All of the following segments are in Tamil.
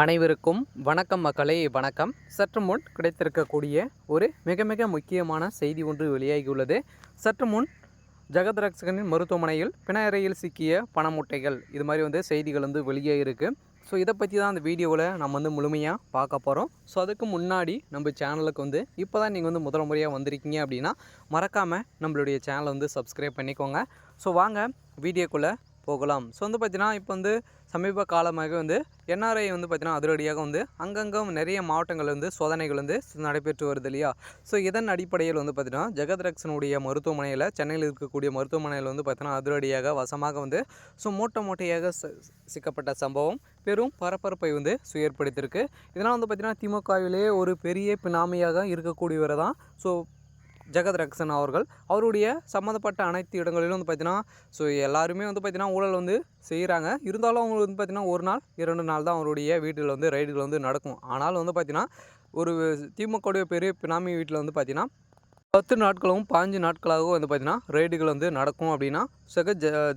அனைவருக்கும் வணக்கம் மக்களே, வணக்கம். சற்று முன் கிடைத்திருக்கக்கூடிய ஒரு மிக மிக முக்கியமான செய்தி ஒன்று வெளியாகியுள்ளது. சற்று முன் ஜெகத் ரட்சகனின் மருத்துவமனையில் பிணறையில் சிக்கிய பண மூட்டைகள், இது மாதிரி செய்திகள் வெளியாகிருக்கு. ஸோ இதை பற்றி தான் அந்த வீடியோவில் நம்ம முழுமையாக பார்க்க போகிறோம். ஸோ அதுக்கு முன்னாடி நம்ம சேனலுக்கு இப்போ தான் நீங்கள் முதல் முறையாக வந்திருக்கீங்க அப்படின்னா மறக்காமல் நம்மளுடைய சேனலை சப்ஸ்கிரைப் பண்ணிக்கோங்க. ஸோ வாங்க வீடியோக்குள்ளே போகலாம். ஸோ பார்த்தீங்கன்னா இப்போ சமீப காலமாக என்ஆர்ஐ பார்த்தீங்கன்னா அதிரடியாக அங்கங்கே நிறைய மாவட்டங்கள் சோதனைகள் நடைபெற்று வருது இல்லையா. ஸோ இதன் அடிப்படையில் பார்த்தீங்கன்னா ஜெகத் ரட்சகனுடைய மருத்துவமனையில், சென்னையில் இருக்கக்கூடிய மருத்துவமனையில் பார்த்தீங்கன்னா அதிரடியாக வசமாக ஸோ மூட்டையாக சிக்கப்பட்ட சம்பவம் பெரும் பரபரப்பை ஏற்படுத்தியிருக்கு. இதனால் பார்த்தீங்கன்னா திமுகவிலே ஒரு பெரிய பினாமியாக இருக்கக்கூடியவர் தான் ஸோ ஜெகத் ரட்சகன் அவர்கள். அவருடைய சம்மந்தப்பட்ட அனைத்து இடங்களிலும் பார்த்தீங்கன்னா ஸோ எல்லாருமே பார்த்தீங்கன்னா ஊழல் செய்கிறாங்க. இருந்தாலும் அவங்க பார்த்தீங்கன்னா ஒரு நாள் 2 நாள் தான் அவருடைய வீட்டில் ரைடுகள் நடக்கும். ஆனாலும் பார்த்தீங்கன்னா ஒரு திமுகவுடைய பெரிய பினாமி வீட்டில் பார்த்தீங்கன்னா 10 நாட்களும் 15 நாட்களாகவும் பார்த்தீங்கன்னா ரைடுகள் நடக்கும் அப்படின்னா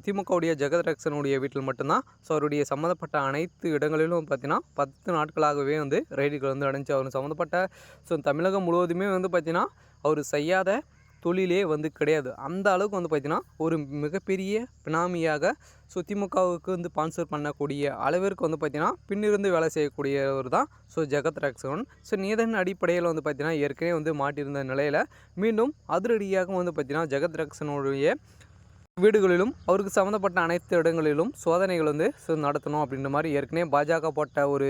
திமுகவுடைய ஜெகத் ரட்சகனுடைய வீட்டில் மட்டும்தான். ஸோ அவருடைய சம்மந்தப்பட்ட அனைத்து இடங்களிலும் பார்த்தீங்கன்னா 10 நாட்களாகவே ரைடுகள் அடைஞ்சு அவர் சம்மந்தப்பட்ட ஸோ தமிழகம் முழுவதுமே பார்த்தீங்கன்னா அவர் செய்யாத தொழிலே கிடையாது. அந்த அளவுக்கு பார்த்தீங்கன்னா ஒரு மிகப்பெரிய பினாமியாக ஸோ திமுகவுக்கு ஸ்பான்சர் பண்ணக்கூடிய அளவிற்கு பார்த்தீங்கன்னா பின்னிருந்து வேலை செய்யக்கூடியவர் தான் ஸோ ஜெகத் ரட்சகன். ஸோ இதன் அடிப்படையில் பார்த்தீங்கன்னா ஏற்கனவே மாட்டியிருந்த நிலையில் மீண்டும் அதிரடியாக பார்த்தீங்கன்னா ஜெகத் ரட்சகனுடைய வீடுகளிலும் அவருக்கு சம்மந்தப்பட்ட அனைத்து இடங்களிலும் சோதனைகள் ஸோ நடத்தணும் அப்படின்ற மாதிரி ஏற்கனவே பாஜக போட்ட ஒரு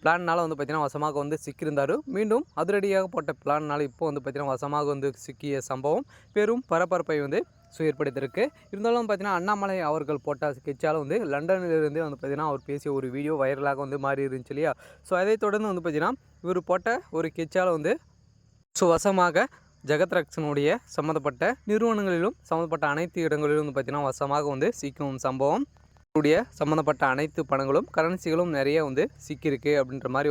பிளான்னால் பார்த்தீங்கன்னா வசமாக சிக்கியிருந்தார். மீண்டும் அதிரடியாக போட்ட பிளான்னால் இப்போ பார்த்தீங்கன்னா வசமாக சிக்கிய சம்பவம் பெரும் பரபரப்பை ஸோ ஏற்படுத்தியிருக்கு. இருந்தாலும் பார்த்தீங்கன்னா அண்ணாமலை அவர்கள் போட்ட ஸ்கெட்சால் லண்டனிலிருந்து பார்த்தீங்கன்னா அவர் பேசிய ஒரு வீடியோ வைரலாக மாறி இருந்துச்சு இல்லையா. ஸோ அதை தொடர்ந்து பார்த்தீங்கன்னா இவர் போட்ட ஒரு ஸ்கெட்சால் ஸோ வசமாக ஜெகத் ரட்சகனுடைய சம்மந்தப்பட்ட நிறுவனங்களிலும் சம்மந்தப்பட்ட அனைத்து இடங்களிலும் பார்த்தீங்கன்னா வசமாக சிக்கும் சம்பவம். உடைய சம்மந்தப்பட்ட அனைத்து பணங்களும் கரன்சிகளும் நிறைய சிக்கியிருக்கு அப்படின்ற மாதிரி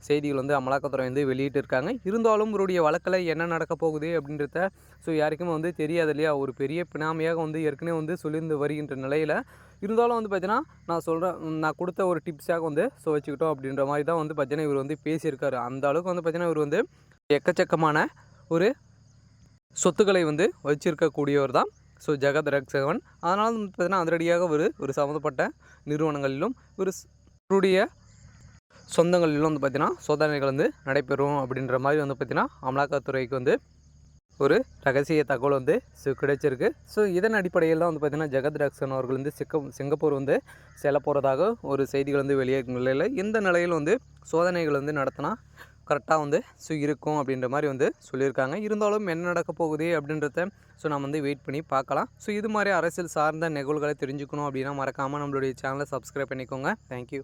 செய்திகள் அமலாக்கத்துறை வெளியிட்டு இருக்காங்க. இருந்தாலும் இவருடைய வழக்கில் என்ன நடக்க போகுது அப்படின்றத ஸோ யாருக்குமே தெரியாது இல்லையா. ஒரு பெரிய பினாமியாக ஏற்கனவே சொல்லியிருந்து வருகின்ற நிலையில் இருந்தாலும் பார்த்தீங்கன்னா நான் கொடுத்த ஒரு டிப்ஸாக ஸோ வச்சுக்கிட்டோம் அப்படின்ற மாதிரி தான் பார்த்தீங்கன்னா இவர் பேசியிருக்காரு. அந்த அளவுக்கு பார்த்தீங்கன்னா இவர் எக்கச்சக்கமான ஒரு சொத்துக்களை வச்சிருக்கக்கூடியவர் தான் ஸோ ஜெகத் ரட்சகன். அதனால் பார்த்தீங்கன்னா அதிரடியாக ஒரு சம்மந்தப்பட்ட நிறுவனங்களிலும் இவருடைய சொந்தங்களிலும் பார்த்தீங்கன்னா சோதனைகள் நடைபெறும் அப்படின்ற மாதிரி பார்த்தீங்கன்னா அமலாக்கத்துறைக்கு ஒரு ரகசிய தகவல் ஸோ கிடைச்சிருக்கு. ஸோ இதன் அடிப்படையில் தான் பார்த்தீங்கன்னா ஜெகத் ரட்சகன் அவர்கள் சிங்கப்பூர் செல்ல போகிறதாக ஒரு செய்திகள் வெளியாகும் நிலையில் இந்த நிலையில் சோதனைகள் நடத்தினா கரெக்டாக ஸோ இருக்கும் அப்படின்ற மாதிரி சொல்லியிருக்காங்க. இருந்தாலும் என்ன நடக்க போகுது அப்படின்றத ஸோ நம்ம வெயிட் பண்ணி பார்க்கலாம். ஸோ இது மாதிரி அரசியல் சார்ந்த நிகழ்வுகளை தெரிஞ்சுக்கணும் அப்படின்னா மறக்காமல் நம்மளுடைய சேனலை சப்ஸ்கிரைப் பண்ணிக்கோங்க. தேங்க்யூ.